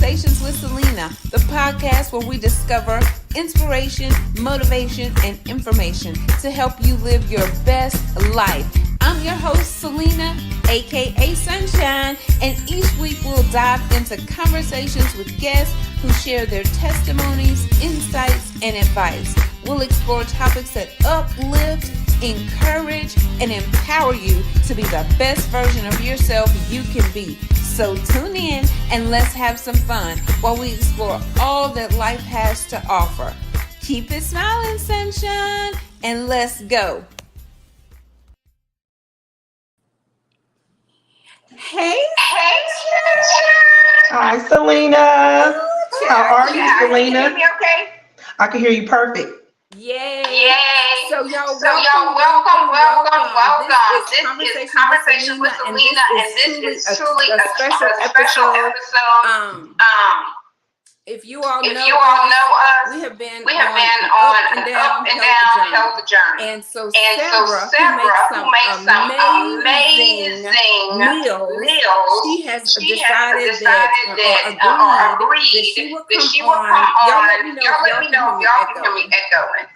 Conversations with Celena, the podcast where we discover inspiration, motivation, and information to help you live your best life. I'm your host, Celena, aka Sunshine, and each week we'll dive into conversations with guests who share their testimonies, insights, and advice. We'll explore topics that uplift, encourage, and empower you to be the best version of yourself you can be. So tune in and let's have some fun while we explore all that life has to offer. Keep it smiling, sunshine, and let's go. Hey. Hi, Celena. How are you, Celena? Can you hear me okay? I can hear you perfect. Yay. So y'all welcome. This is Conversations with Celena, and this is truly a special episode. If you all know us, we have been on an up and down health journey. And so Sebra, who makes some amazing meals, she has decided that she will come on. Y'all let me know if y'all can hear me echoing.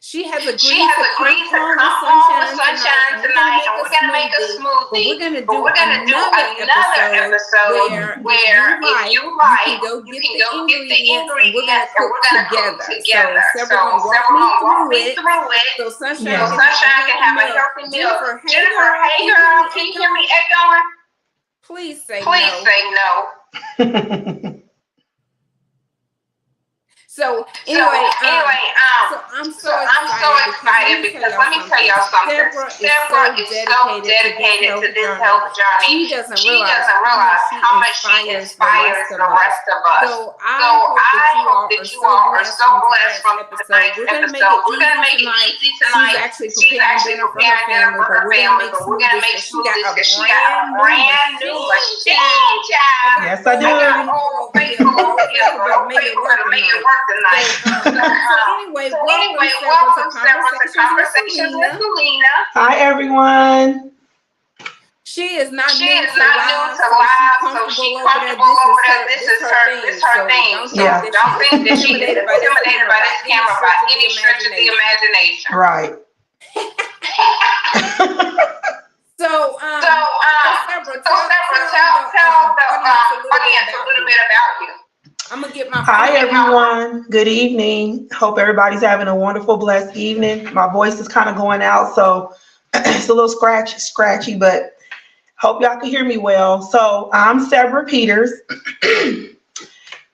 She has agreed to come on with Sunshine tonight, and we're going to make a smoothie. But we're going to do another episode where if you like, you can go get the ingredients, and we're going to cook together. So Sebra will walk me through it, so Sunshine can have a healthy meal. Jennifer, hey girl, can you hear me echoing? Please say no. So I'm so excited because let me tell y'all something. Sebra is so dedicated to this health journey. She doesn't realize how much she inspires the rest of us. So I hope that you all are so blessed from tonight's episode. We're gonna make it easy tonight. She's actually preparing dinner for her family, but we're gonna make smoothies because she got a brand new machine, child. Yes, I do. We're gonna make it work tonight. Welcome to Conversations with Celena. Hi, everyone. She is not new to live, so she's comfortable over there. This is her thing. So don't think that she's intimidated by this camera by any stretch of the imagination. Right. So Sebra, tell the audience a little bit about you. I'm gonna get my. Hi, everyone. Good evening. Hope everybody's having a wonderful, blessed evening. My voice is kind of going out, so it's a little scratchy, but hope y'all can hear me well. So I'm Sebra Peters,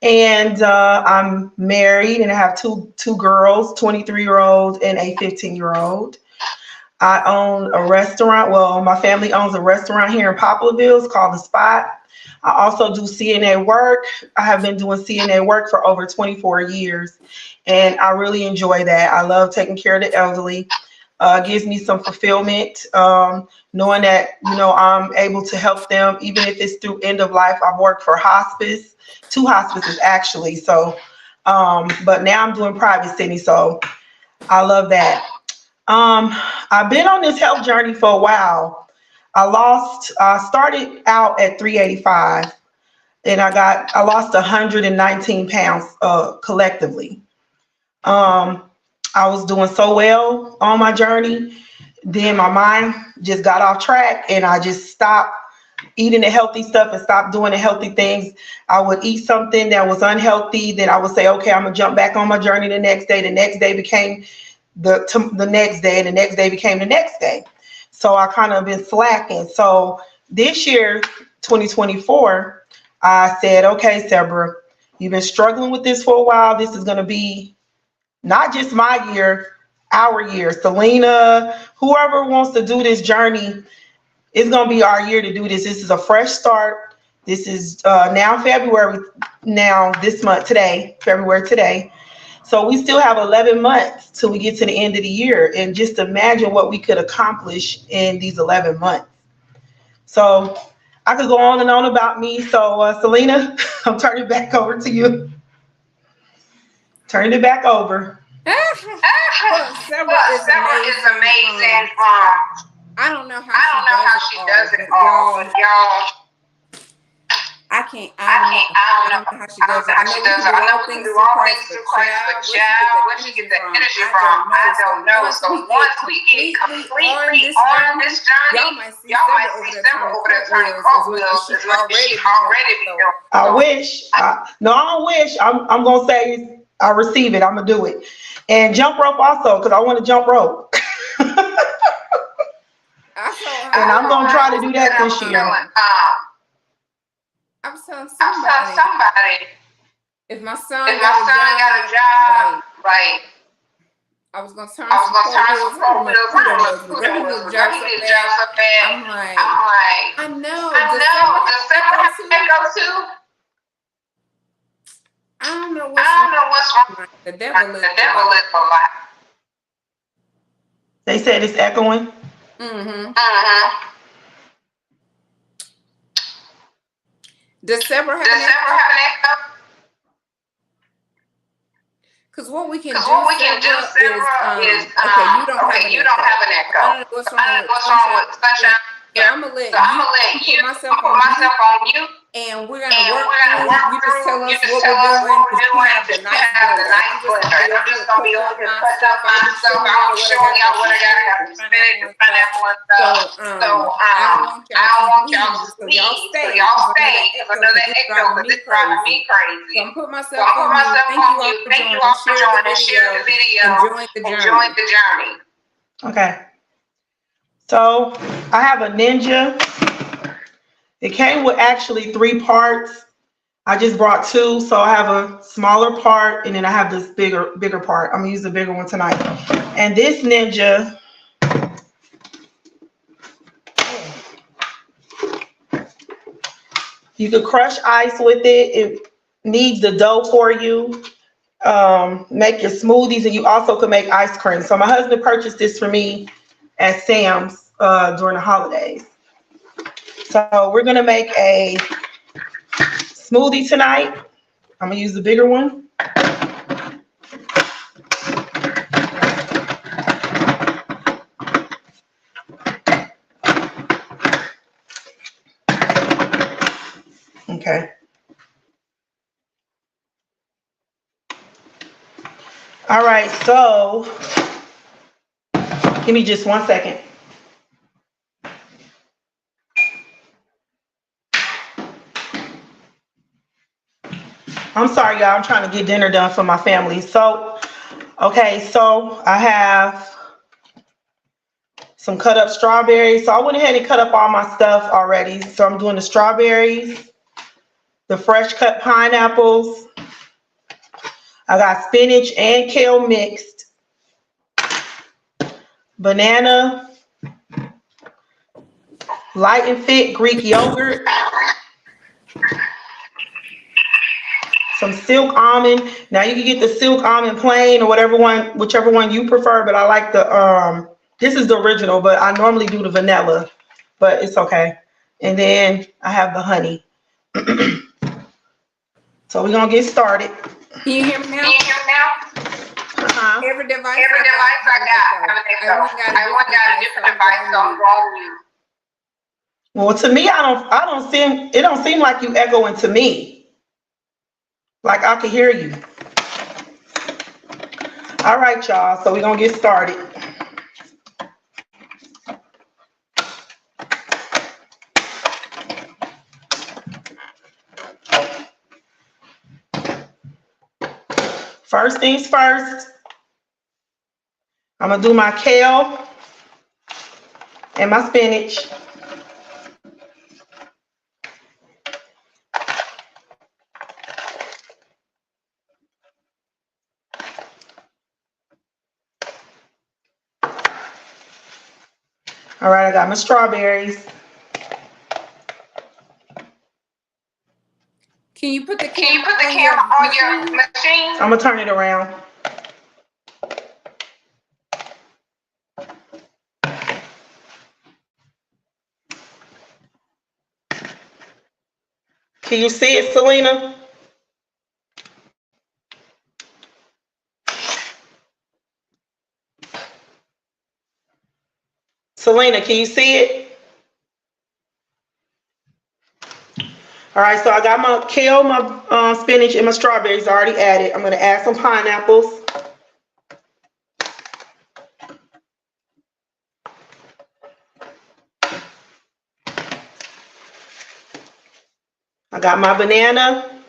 and I'm married, and I have two girls, 23-year-old and a 15-year-old. I own a restaurant. Well, my family owns a restaurant here in Poplarville. It's called The Spot. I also do CNA work. I have been doing CNA work for over 24 years, and I really enjoy that. I love taking care of the elderly. Gives me some fulfillment, knowing that, I'm able to help them, even if it's through end of life. I've worked for hospice, 2 hospices actually. So, but now I'm doing private city, so I love that. I've been on this health journey for a while. I started out at 385, and I lost 119 pounds collectively. I was doing so well on my journey. Then my mind just got off track, and I just stopped eating the healthy stuff and stopped doing the healthy things. I would eat something that was unhealthy. Then I would say, okay, I'm gonna jump back on my journey the next day. The next day became the next day, and the next day became the next day. So I kind of been slacking. So this year, 2024, I said, okay, Sebra, you've been struggling with this for a while. This is going to be not just my year, our year. Celena, whoever wants to do this journey, it's going to be our year to do this. This is a fresh start. This is now February, this month, February today. So we still have 11 months till we get to the end of the year, and just imagine what we could accomplish in these 11 months. So I could go on and on about me. So Celena, I'm turning it back over to you. Turning it back over. Sebra is amazing. I don't know how she does it all, y'all. I can't. I don't know how she does it. I know we can do all things through Christ, but child, where she get the energy from, I don't know. So once we get completely on this journey, y'all might see Sebra over there turning cartwheels as much as she already be doing. I wish. No, I don't wish. I'm gonna say I receive it. I'm gonna do it, and jump rope also because I want to jump rope. And I'm gonna try to do that this year. I was telling somebody if my son got a job, right? I was gonna turn some cartwheels. I don't know who that was, but he did jobs so bad. I'm like, I know. Does Sebra have to go too? I don't know what's wrong. The devil is a lot. They said it's echoing. Does Sebra have an echo? Because what we can do, Sebra, is okay, you don't have an echo. I don't know what's wrong with Sunshine. So I'm gonna let you put myself on mute. And we're gonna work through. You just tell us what we're doing. Just have the nice blender. And I'm just gonna be over here cutting up my stuff. I'm showing y'all what I gotta have. Spinach and pineapple and stuff. So I don't want y'all to leave. So y'all stay because I know that echo because it's driving me crazy. So I'm putting myself on mute. Thank you all for joining. Share the video. Enjoy the journey. Okay. So I have a Ninja. It came with actually 3 parts. I just brought 2, so I have a smaller part and then I have this bigger part. I'm gonna use the bigger one tonight. And this Ninja, you could crush ice with it. It needs the dough for you. Make your smoothies, and you also could make ice cream. So my husband purchased this for me at Sam's during the holidays. So we're gonna make a smoothie tonight. I'm gonna use the bigger one. Okay. All right, so give me just 1 second. I'm sorry, y'all. I'm trying to get dinner done for my family. So, okay, so I have some cut up strawberries. So I went ahead and cut up all my stuff already. So I'm doing the strawberries, the fresh cut pineapples. I got spinach and kale mixed, banana, light and fit Greek yogurt, some silk almond. Now you can get the silk almond plain or whichever one you prefer, but I like the this is the original, but I normally do the vanilla, but it's okay. And then I have the honey. So we're gonna get started. Can you hear me now? Every device I got, I want got a different device, so I'm wrong you. Well, to me, it don't seem like you echoing to me. Like I can hear you. All right, y'all. So we're gonna get started. First things first, I'm gonna do my kale and my spinach. All right, I got my strawberries. Can you put the camera on your machine? I'm gonna turn it around. Can you see it, Celena? Celena, can you see it? All right, so I got my kale, my spinach, and my strawberries already added. I'm going to add some pineapples. I got my banana.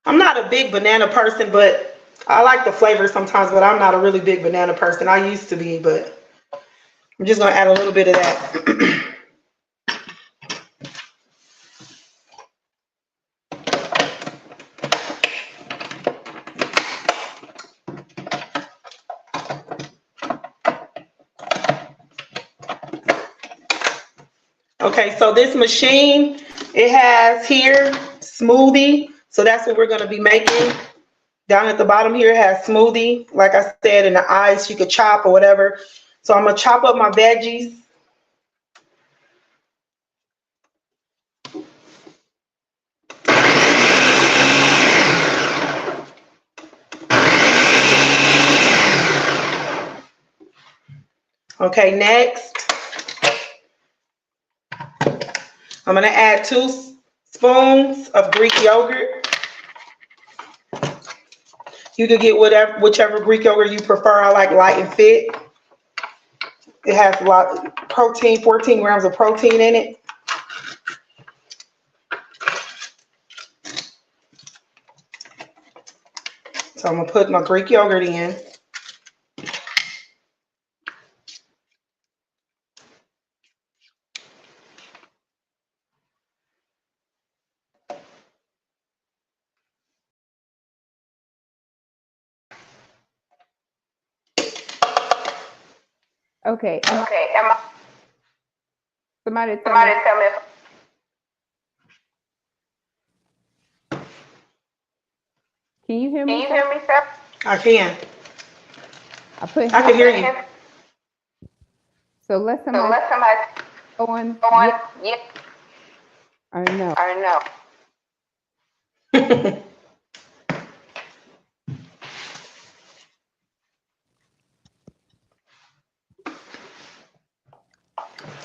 I'm not a big banana person, but I like the flavor sometimes, but I'm not a really big banana person. I used to be, but I'm just going to add a little bit of that. Okay, so this machine, it has here smoothie. So that's what we're going to be making. Down at the bottom here, it has smoothie. Like I said, in the ice, you could chop or whatever. So I'm going to chop up my veggies. Okay, next, I'm going to add 2 spoons of Greek yogurt. You could get whichever Greek yogurt you prefer. I like light and fit. It has a lot of protein, 14 grams of protein in it. So I'm going to put my Greek yogurt in. Okay. Somebody tell me. Can you hear me? Sir? I can. I can hear you. So let somebody go on. Yeah. Or no.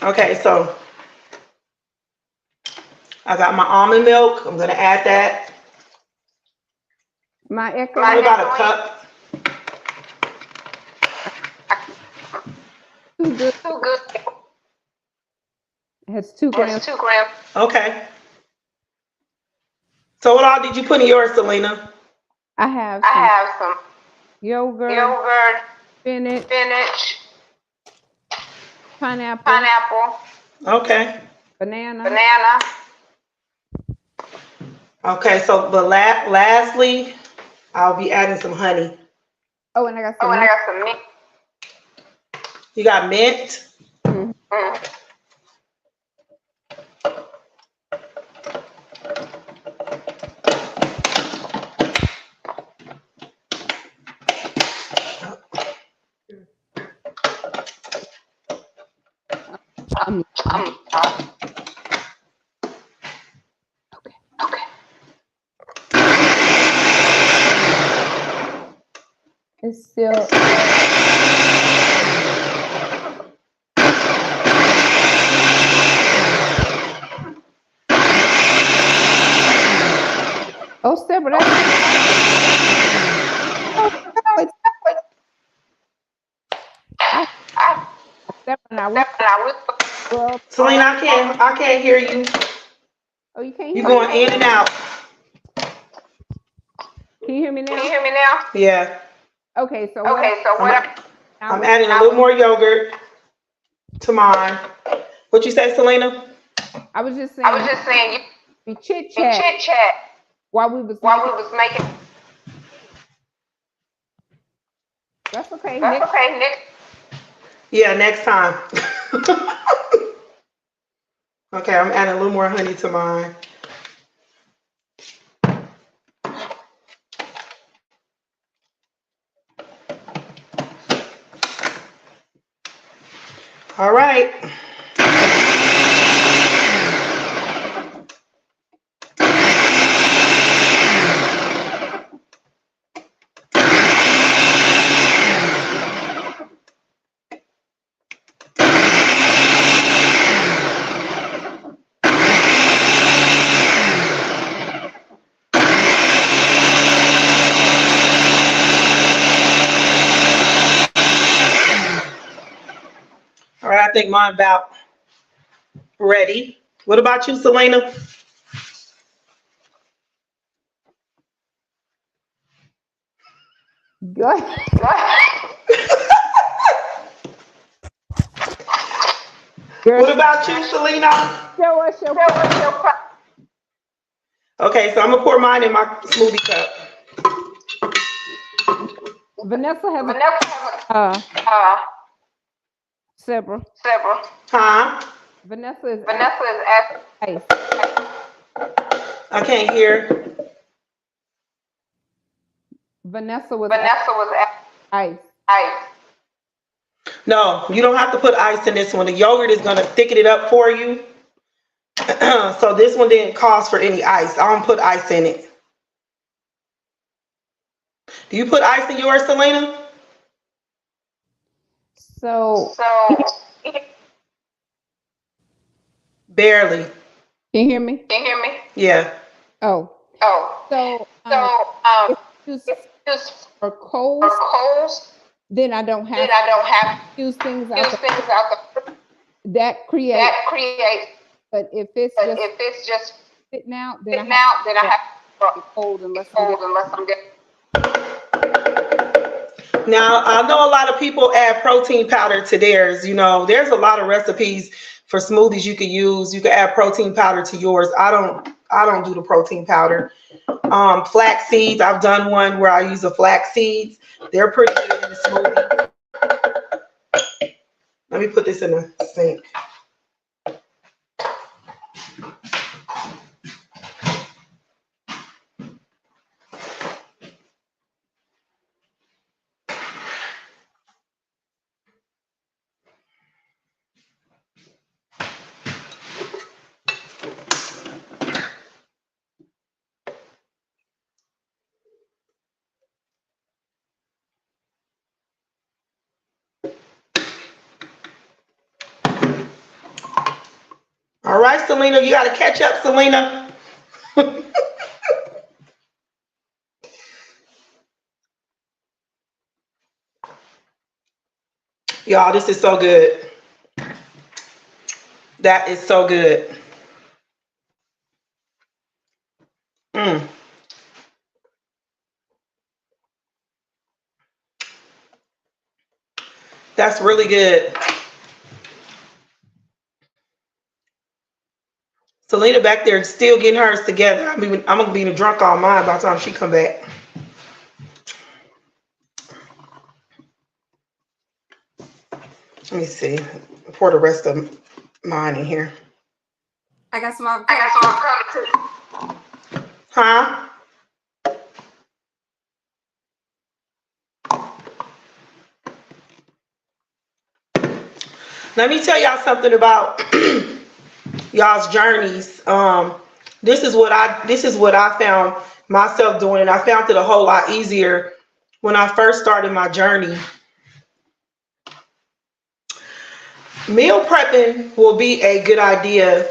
Okay, so I got my almond milk. I'm going to add that. My echo. About a cup. Too good. It has 2 grams. Okay. So what all did you put in yours, Celena? I have some yogurt, spinach, pineapple, Okay. banana. Okay, so but lastly, I'll be adding some honey. Oh, and I got some mint. You got mint? Mm-hmm. Okay. It's still. Oh, Sebra, that's. Celena, I can't hear you. Oh, you can't hear me? You're going in and out. Can you hear me now? Yeah. Okay, so I'm adding a little more yogurt to mine. What you say, Celena? I was just saying we chit chat while we was making. That's okay. Nick. Yeah, next time. Okay, I'm adding a little more honey to mine. All right. right, I think mine about ready. What about you, Selena? Go ahead. Girl, What about you, Selena? show us your Okay, so I'm gonna pour mine in my smoothie cup. Vanessa has Sebra. Huh? Vanessa is asking ice. I can't hear. Vanessa was asking ice. No, you don't have to put ice in this one. The yogurt is gonna thicken it up for you. So this one didn't cost for any ice. I don't put ice in it. Do you put ice in yours, Selena? So Barely. can you hear me? Yeah. Oh. So if it's just for coals, then I don't have to use things out that create. But if it's just sitting out, then I have to cold unless I'm getting. Now, I know a lot of people add protein powder to theirs. You know, there's a lot of recipes for smoothies you could use. You could add protein powder to yours. I don't do the protein powder. Flax seeds, I've done one where I use the flax seeds. They're pretty good in the smoothie. Let me put this in the sink. All right, Selena, you got to catch up, Selena. Y'all, this is so good. That is so good. That's really good. Selena back there still getting hers together. I'm gonna be drunk on mine by the time she come back. Let me see. Pour the rest of mine in here. I got some avocado too. Huh? Let me tell y'all something about y'all's journeys. This is what I found myself doing, and I found it a whole lot easier when I first started my journey. Meal prepping will be a good idea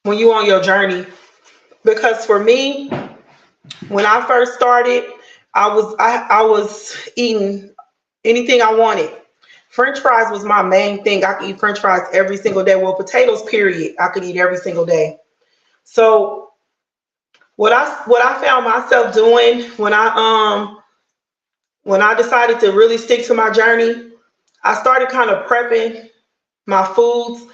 when you're on your journey, because for me, when I first started, I was eating anything I wanted. French fries was my main thing. I could eat French fries every single day. Well, potatoes, period, I could eat every single day. So what I found myself doing when I decided to really stick to my journey, I started kind of prepping my foods,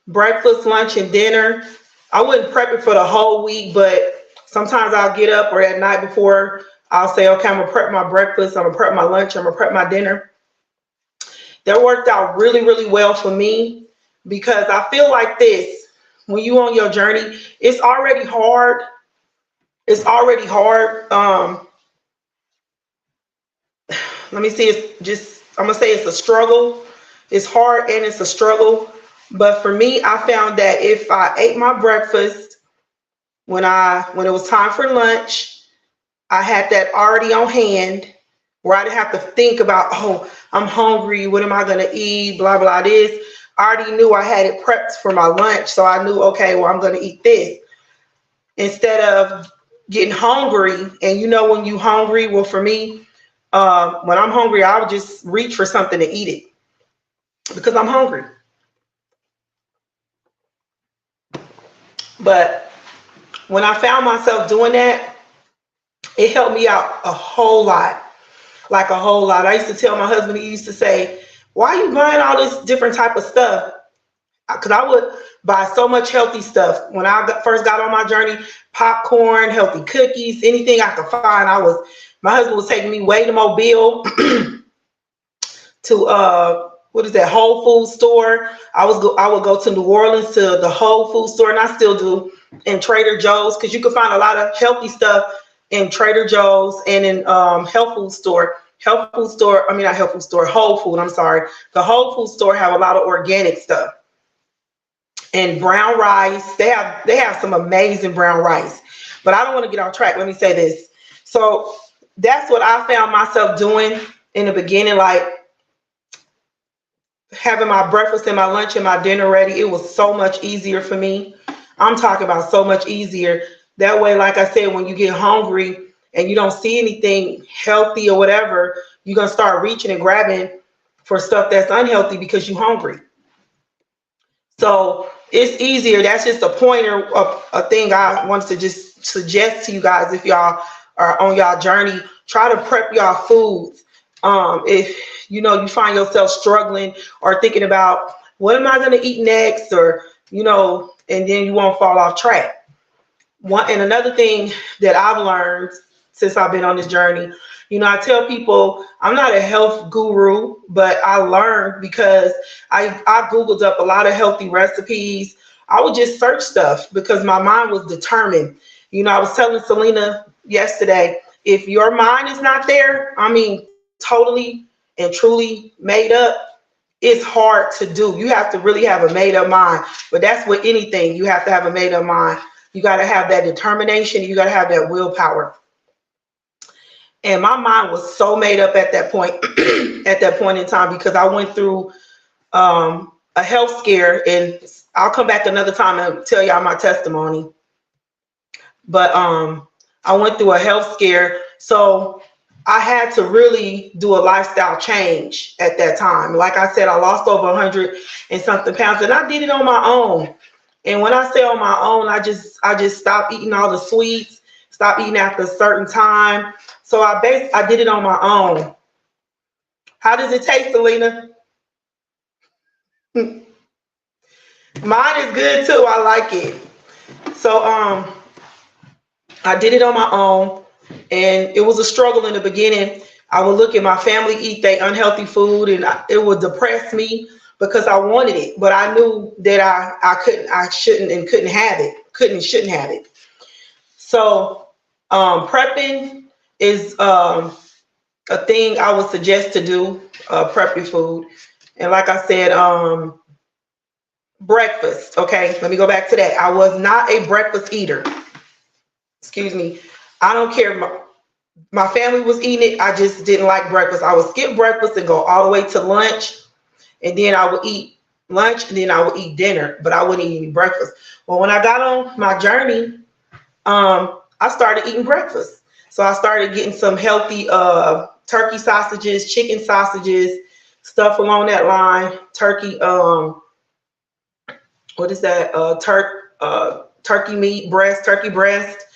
breakfast, lunch, and dinner. I wouldn't prep it for the whole week, but sometimes I'll get up, or at night before, I'll say, okay, I'm gonna prep my breakfast, I'm gonna prep my lunch, I'm gonna prep my dinner. That worked out really, really well for me, because I feel like this: when you on your journey, it's already hard. It's already hard. Let me see. I'm gonna say it's a struggle. It's hard and it's a struggle. But for me, I found that if I ate my breakfast when it was time for lunch, I had that already on hand, where I didn't have to think about, oh, I'm hungry, what am I gonna eat, blah blah this. I already knew I had it prepped for my lunch, so I knew, okay, well, I'm gonna eat this, instead of getting hungry. And when you hungry, well, for me, when I'm hungry, I'll just reach for something to eat it. because I'm hungry. But when I found myself doing that, it helped me out a whole lot. Like a whole lot. I used to tell my husband, he used to say, why are you buying all this different type of stuff? Because I would buy so much healthy stuff. When I first got on my journey, popcorn, healthy cookies, anything I could find. My husband was taking me way to Mobile to what is that, Whole Foods store. I would go to New Orleans to the Whole Foods store, and I still do, in Trader Joe's, because you can find a lot of healthy stuff in Trader Joe's and in health food store. Not health food store, Whole Food, I'm sorry. The Whole Food store have a lot of organic stuff. And brown rice, they have some amazing brown rice. But I don't want to get off track. Let me say this. So that's what I found myself doing in the beginning, like having my breakfast and my lunch and my dinner ready. It was so much easier for me. I'm talking about so much easier. That way, like I said, when you get hungry and you don't see anything healthy or whatever, you're going to start reaching and grabbing for stuff that's unhealthy because you're hungry. So it's easier. That's just a pointer of a thing I wanted to just suggest to you guys. If y'all are on y'all journey, try to prep y'all foods. If you find yourself struggling or thinking about what am I going to eat next, or and then you won't fall off track. And another thing that I've learned since I've been on this journey, I tell people I'm not a health guru, but I learned because I Googled up a lot of healthy recipes. I would just search stuff because my mind was determined. I was telling Celena yesterday, if your mind is not there, totally and truly made up, it's hard to do. You have to really have a made up mind. But that's with anything. You have to have a made up mind. You got to have that determination. You got to have that willpower. And my mind was so made up at that point, in time, because I went through a health scare, and I'll come back another time and tell y'all my testimony. But I went through a health scare, so I had to really do a lifestyle change at that time. Like I said, I lost over 100 and something pounds, and I did it on my own. And when I say on my own, I just stopped eating all the sweets, stopped eating after a certain time. So I did it on my own. How does it taste, Celena? Mine is good too. I like it. So I did it on my own, and it was a struggle in the beginning. I would look at my family eat their unhealthy food, and it would depress me because I wanted it, but I knew that I shouldn't have it. So prepping is a thing I would suggest to do, prep your food. And like I said, breakfast. Okay, let me go back to that. I was not a breakfast eater. Excuse me. I don't care. My family was eating it. I just didn't like breakfast. I would skip breakfast and go all the way to lunch. And then I would eat lunch, and then I would eat dinner, but I wouldn't eat any breakfast. Well, when I got on my journey, I started eating breakfast. So I started getting some healthy turkey sausages, chicken sausages, stuff along that line. Turkey, what is that? Turkey meat, turkey breast,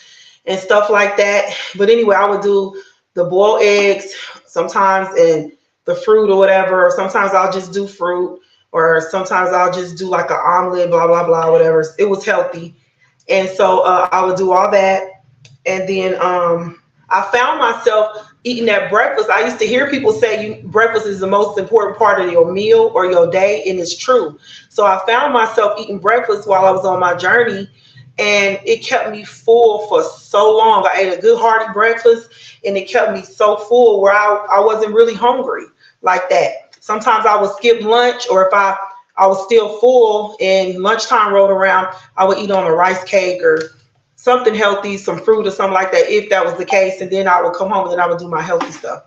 and stuff like that. But anyway, I would do the boiled eggs sometimes, and the fruit or whatever. Or sometimes I'll just do fruit, or sometimes I'll just do like an omelet, blah, blah, blah, whatever. It was healthy. And so I would do all that. And then I found myself eating that breakfast. I used to hear people say breakfast is the most important part of your meal or your day, and it's true. So I found myself eating breakfast while I was on my journey, and it kept me full for so long. I ate a good hearty breakfast, and it kept me so full where I wasn't really hungry like that. Sometimes I would skip lunch, or if I was still full and lunchtime rolled around, I would eat on a rice cake or something healthy, some fruit or something like that, if that was the case. And then I would come home and then I would do my healthy stuff.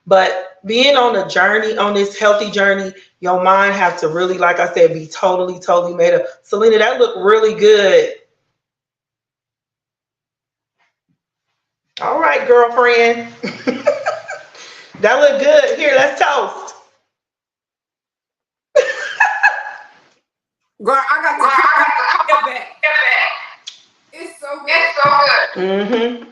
But being on a journey, on this healthy journey, your mind has to really, like I said, be totally, totally made up. Celena, that looked really good. All right, girlfriend. That looked good. Here, let's toast. Girl, I got the back. It's so good. Mm-hmm.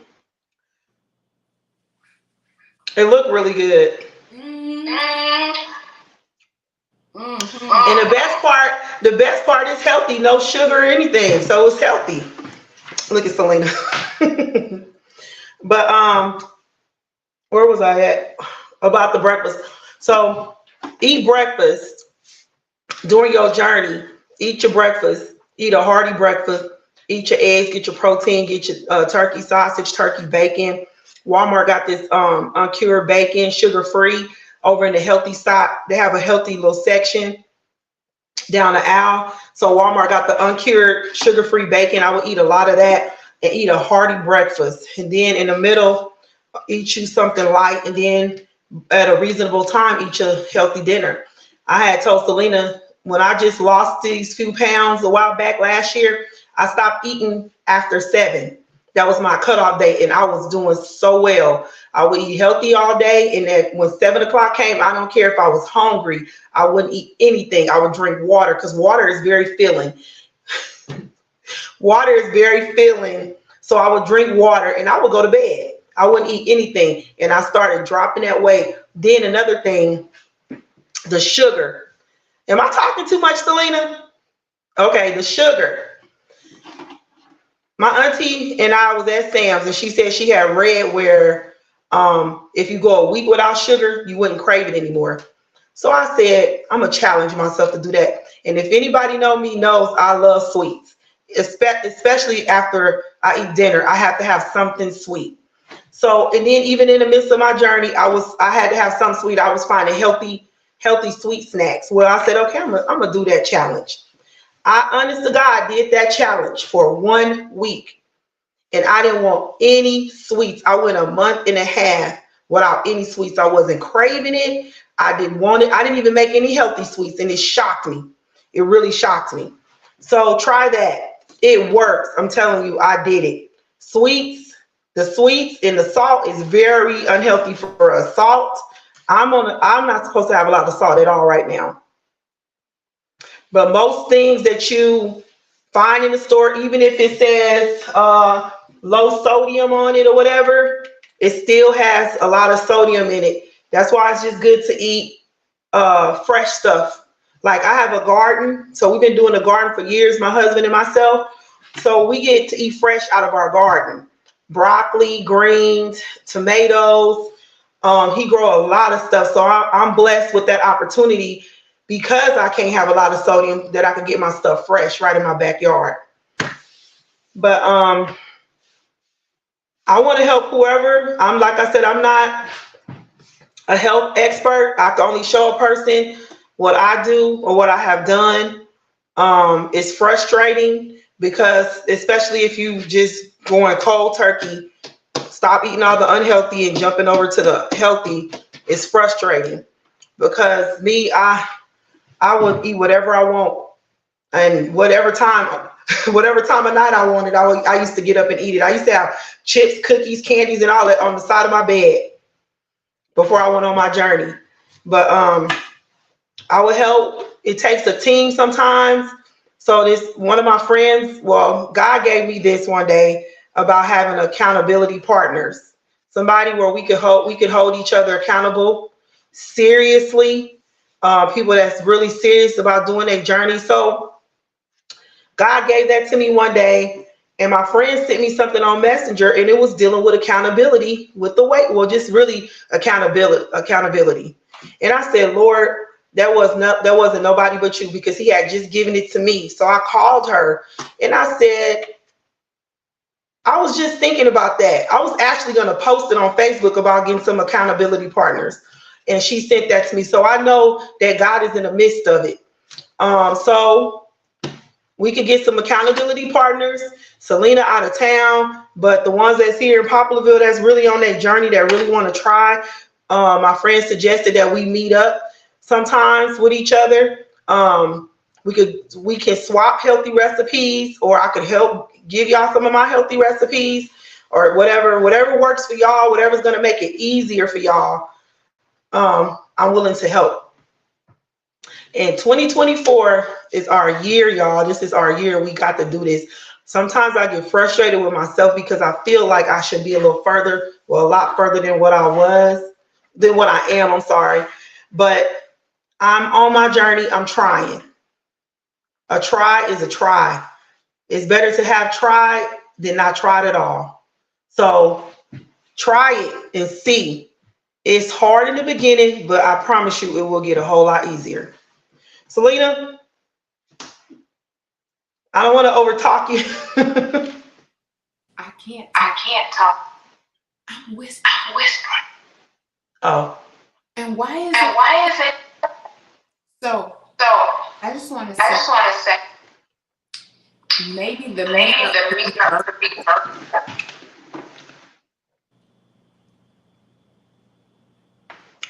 It looked really good. Mm-hmm. And the best part is healthy, no sugar or anything, so it's healthy. Look at Celena. But where was I at? About the breakfast. So eat breakfast during your journey. Eat your breakfast. Eat a hearty breakfast. Eat your eggs. Get your protein. Get your turkey sausage, turkey bacon. Walmart got this uncured bacon, sugar free. Over in the healthy side, they have a healthy little section down the aisle. So Walmart got the uncured sugar-free bacon. I would eat a lot of that and eat a hearty breakfast. And then in the middle, eat you something light. And then at a reasonable time, eat your healthy dinner. I had told Celena when I just lost these few pounds a while back last year, I stopped eating after 7. That was my cutoff date, and I was doing so well. I would eat healthy all day, and then when 7 o'clock came, I don't care if I was hungry, I wouldn't eat anything. I would drink water because water is very filling. Water is very filling, so I would drink water, and I would go to bed. I wouldn't eat anything, and I started dropping that weight. Then another thing, the sugar. Am I talking too much, Celena? Okay, the sugar. My auntie and I was at Sam's, and she said she had read where if you go a week without sugar, you wouldn't crave it anymore. So I said, I'm going to challenge myself to do that. And if anybody knows me knows I love sweets, especially after I eat dinner. I have to have something sweet. So, and then even in the midst of my journey, I had to have something sweet. I was finding healthy sweet snacks. Well, I said, okay, I'm going to do that challenge. I, honest to God, did that challenge for 1 week, and I didn't want any sweets. I went a month and a half without any sweets. I wasn't craving it. I didn't want it. I didn't even make any healthy sweets, and it shocked me. It really shocked me. So try that. It works. I'm telling you, I did it. The sweets and the salt is very unhealthy for us. Salt, I'm not supposed to have a lot of salt at all right now. But most things that you find in the store, even if it says low sodium on it or whatever, it still has a lot of sodium in it. That's why it's just good to eat fresh stuff. Like I have a garden, so we've been doing a garden for years, my husband and myself. So we get to eat fresh out of our garden. Broccoli, greens, tomatoes. He grow a lot of stuff. So I'm blessed with that opportunity because I can't have a lot of sodium that I can get my stuff fresh right in my backyard. But I want to help whoever. Like I said, I'm not a health expert. I can only show a person what I do or what I have done. It's frustrating because especially if you just going cold turkey, stop eating all the unhealthy and jumping over to the healthy, it's frustrating because me, I would eat whatever I want and whatever time of night I wanted. I used to get up and eat it. I used to have chips, cookies, candies, and all that on the side of my bed before I went on my journey. But I would help. It takes a team sometimes. So this one of my friends, well, God gave me this one day about having accountability partners, somebody where we could hold each other accountable seriously. People that's really serious about doing their journey. So God gave that to me one day, and my friend sent me something on Messenger, and it was dealing with accountability with the weight. Well, just really accountability. And I said, Lord, that wasn't nobody but you, because he had just given it to me. So I called her and I said, I was just thinking about that. I was actually going to post it on Facebook about getting some accountability partners. And she sent that to me. So I know that God is in the midst of it. So we could get some accountability partners. Celena out of town, but the ones that's here in Poplarville that's really on that journey that really want to try. My friend suggested that we meet up sometimes with each other. We can swap healthy recipes, or I could help give y'all some of my healthy recipes, or whatever works for y'all, whatever's going to make it easier for y'all. I'm willing to help. And 2024 is our year, y'all. This is our year. We got to do this. Sometimes I get frustrated with myself because I feel like I should be a little further, well, a lot further than what I am. I'm sorry. But I'm on my journey. I'm trying. A try is a try. It's better to have tried than not tried at all. So try it and see. It's hard in the beginning, but I promise you it will get a whole lot easier. Celena, I don't want to overtalk you. I can't. I can't talk. I'm whispering. Oh. And why is it? So I just want to say maybe the makeup could be perfect.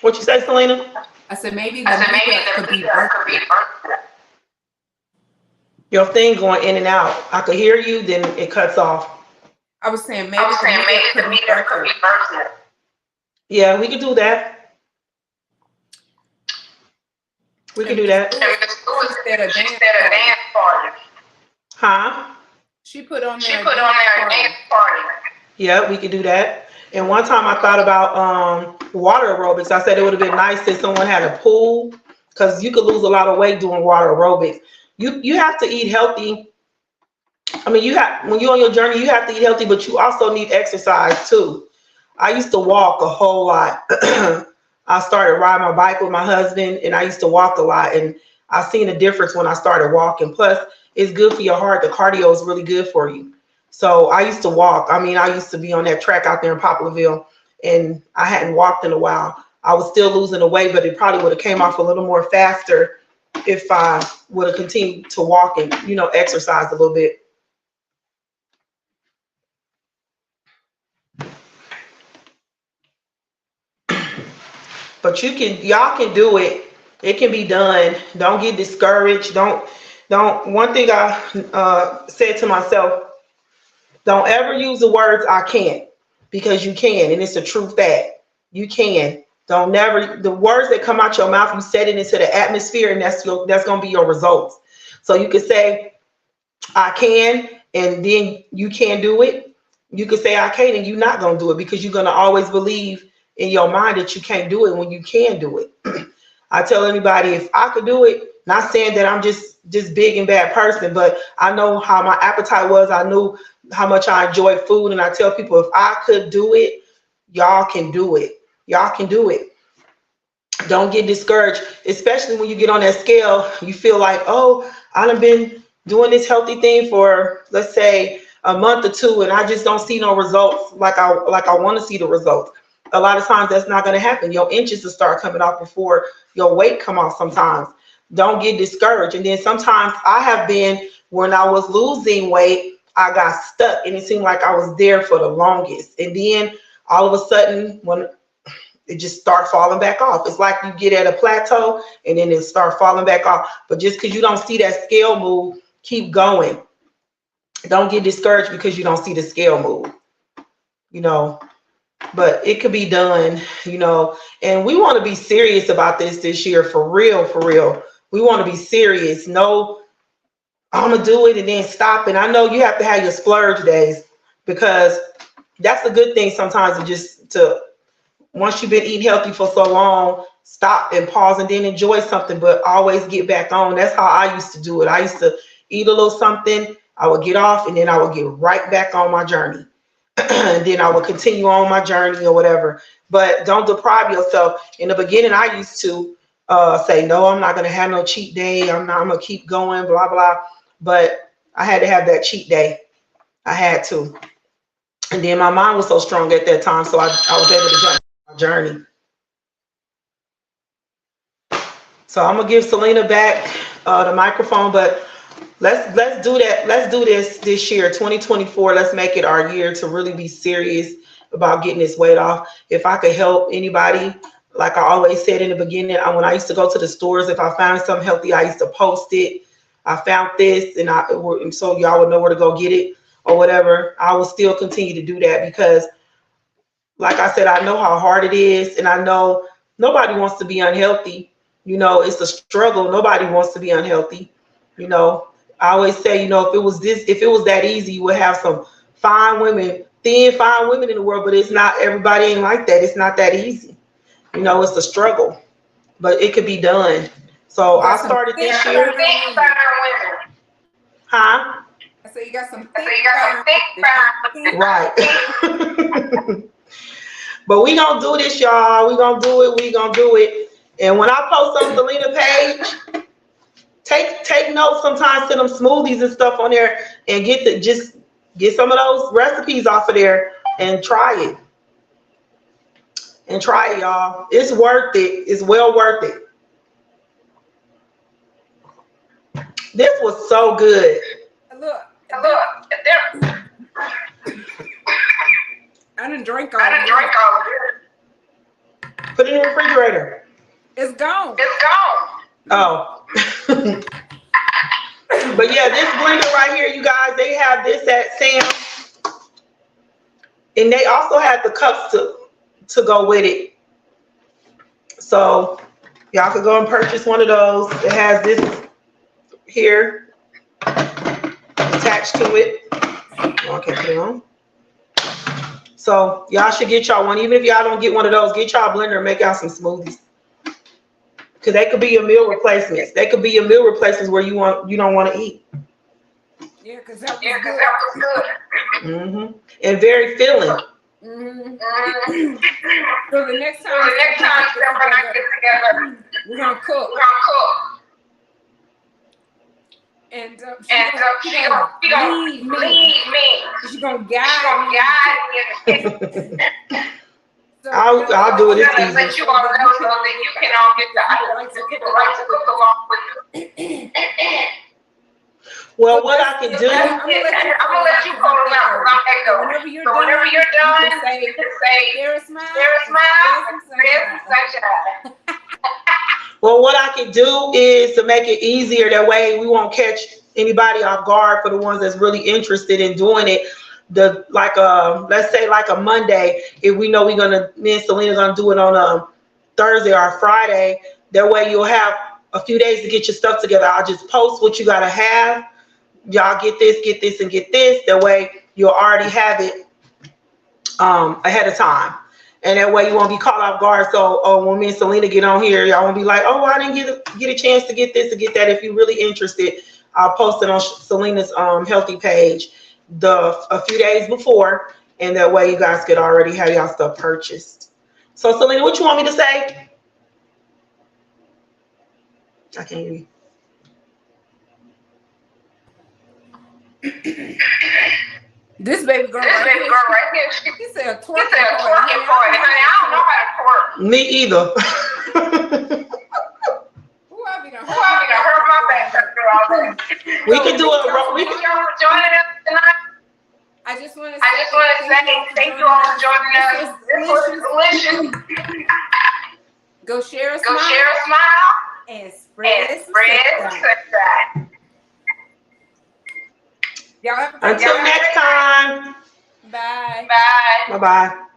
What you say, Celena? I said maybe the makeup could be perfect. Your thing going in and out. I could hear you, then it cuts off. I was saying maybe the makeup could be perfect. Yeah, we could do that. We could do that. She said a dance party. Huh? She put on there a dance party. Yeah, we could do that. And one time I thought about water aerobics. I said it would have been nice if someone had a pool, because you could lose a lot of weight doing water aerobics. You have to eat healthy. I mean, when you're on your journey, you have to eat healthy, but you also need exercise too. I used to walk a whole lot. I started riding my bike with my husband, and I used to walk a lot, and I seen a difference when I started walking. Plus, it's good for your heart. The cardio is really good for you. So I used to walk. I mean, I used to be on that track out there in Poplarville, and I hadn't walked in a while. I was still losing the weight, but it probably would have came off a little more faster if I would have continued to walk and, exercise a little bit. But y'all can do it. It can be done. Don't get discouraged. One thing I said to myself, don't ever use the words "I can't," because you can, and it's a true fact. You can. The words that come out your mouth, you set it into the atmosphere, and that's going to be your results. So you could say, "I can," and then you can do it. You could say, "I can't," and you're not going to do it, because you're going to always believe in your mind that you can't do it when you can do it. I tell anybody, if I could do it, not saying that I'm just big and bad person, but I know how my appetite was. I knew how much I enjoyed food. And I tell people, if I could do it, y'all can do it. Y'all can do it. Don't get discouraged, especially when you get on that scale. You feel like, oh, I've been doing this healthy thing for, let's say, a month or two, and I just don't see no results like I want to see the results. A lot of times that's not going to happen. Your inches will start coming off before your weight come off sometimes. Don't get discouraged. And then sometimes I have been, when I was losing weight, I got stuck, and it seemed like I was there for the longest. And then all of a sudden, when it just start falling back off, it's like you get at a plateau and then it start falling back off. But just because you don't see that scale move, keep going. Don't get discouraged because you don't see the scale move, but it could be done, and we want to be serious about this year, for real. We want to be serious. No, I'm going to do it and then stop. And I know you have to have your splurge days, because that's a good thing sometimes, once you've been eating healthy for so long, stop and pause and then enjoy something, but always get back on. That's how I used to do it. I used to eat a little something, I would get off, and then I would get right back on my journey. And then I would continue on my journey or whatever. But don't deprive yourself. In the beginning, I used to say, no, I'm not going to have no cheat day. I'm going to keep going, blah, blah. But I had to have that cheat day. I had to. And then my mind was so strong at that time, so I was able to jump on my journey. So I'm going to give Celena back the microphone, but let's do that. Let's do this year, 2024. Let's make it our year to really be serious about getting this weight off. If I could help anybody, like I always said in the beginning, when I used to go to the stores, if I found something healthy, I used to post it. I found this, and so y'all would know where to go get it or whatever. I will still continue to do that, because, like I said, I know how hard it is, and I know nobody wants to be unhealthy. You know, it's a struggle. Nobody wants to be unhealthy. You know, I always say, you know, if it was that easy, you would have some fine women, thin, fine women in the world, but it's not, everybody ain't like that. It's not that easy. You know, it's a struggle, but it could be done. So I started this year. Huh? So you got some thick right. But we gonna do this, y'all. We gonna do it. And when I post on Celena page, take notes sometimes to them smoothies and stuff on there, and get some of those recipes off of there and try it. And try it, y'all. It's worth it. It's well worth it. This was so good. Look. I didn't drink all of it. Put it in the refrigerator. It's gone. Oh. But yeah, this blender right here, you guys, they have this at Sam's. And they also have the cups to go with it. So y'all could go and purchase one of those. It has this here attached to it. Oh, I can't put it on. So y'all should get y'all one. Even if y'all don't get one of those, get y'all a blender and make y'all some smoothies. Because they could be your meal replacements. They could be your meal replacements where you don't want to eat. Yeah, because that was good. Mm-hmm. And very filling. Mm-hmm. So the next time we get together, we're gonna cook. And she gonna lead me. She's gonna guide me. So I'll do it this easy. But you all know that you can all get the items to cook along with you. Well, what I can do, I'm gonna let you call them out. Whenever you're done, you can say, "There's smile, sunshine." Well, what I can do is to make it easier. That way, we won't catch anybody off guard for the ones that's really interested in doing it. Let's say like a Monday, if we know me and Celena gonna do it on a Thursday or a Friday. That way, you'll have a few days to get your stuff together. I'll just post what you gotta have. Y'all get this, and get this. That way, you'll already have it ahead of time. And that way you won't be caught off guard. So when me and Celena get on here, y'all won't be like, oh, I didn't get a chance to get this or get that. If you're really interested, I'll post it on Celena's healthy page a few days before, and that way you guys could already have y'all stuff purchased. So Celena, what you want me to say? I can't hear you. This baby girl right here. He said twerking party. Honey, I don't know how to twerk. Me either. Who I be gonna hurt my back after all this. We can do it. We can y'all for joining us tonight. I just want to say thank you all for joining us. This was delicious. Go share a smile. And spread success. Y'all have a Until next time. Bye. Bye-bye.